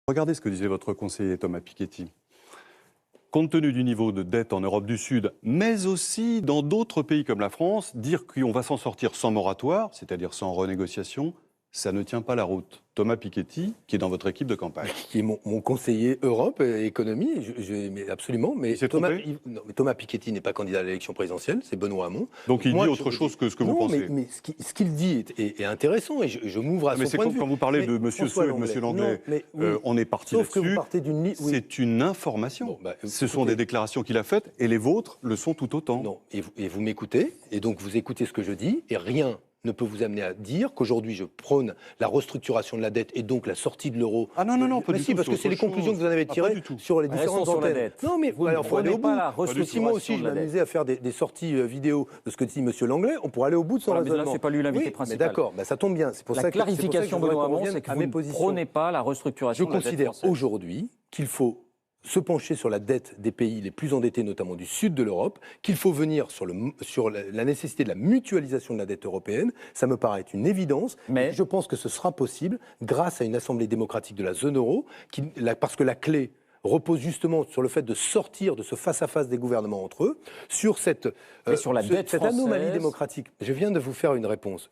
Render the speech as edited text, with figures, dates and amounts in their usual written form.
Regardez ce que disait votre conseiller Thomas Piketty. Compte tenu du niveau de dette en Europe du Sud, mais aussi dans d'autres pays comme la France, dire qu'on va s'en sortir sans moratoire, c'est-à-dire sans renégociation, ça ne tient pas la route. Thomas Piketty, qui est dans votre équipe de campagne. Qui est mon conseiller Europe et économie, mais absolument. Mais Thomas Piketty n'est pas candidat à l'élection présidentielle, c'est Benoît Hamon. Donc il dit autre chose que ce que vous pensez. Mais ce qu'il dit est intéressant et je m'ouvre à son point de vue. Quand vous parlez de M. Sceaux et de M. Langlais, on est parti là-dessus. C'est une information. Ce sont des déclarations qu'il a faites et les vôtres le sont tout autant. Non, et vous m'écoutez, et donc vous écoutez ce que je dis, et rien ne peut vous amener à dire qu'aujourd'hui je prône la restructuration de la dette et donc la sortie de l'euro. Ah non, pas du tout. Parce que c'est les conclusions que vous en avez tirées sur les différentes antennes. Non, mais il faut aller au bout. Si moi aussi je m'amusais à faire des sorties vidéo de ce que dit M. Langlais, on pourrait aller au bout de son raisonnement. Mais là, c'est pas lui l'invité principal. Mais d'accord, ça tombe bien. C'est pour ça que clarification, Benoît Hamon, c'est que vous ne prônez pas la restructuration de la dette française. Je considère aujourd'hui qu'il faut se pencher sur la dette des pays les plus endettés, notamment du sud de l'Europe, qu'il faut venir sur la nécessité de la mutualisation de la dette européenne. Ça me paraît une évidence. Mais je pense que ce sera possible grâce à une assemblée démocratique de la zone euro, parce que la clé repose justement sur le fait de sortir de ce face-à-face des gouvernements entre eux, sur cette anomalie démocratique. Je viens de vous faire une réponse.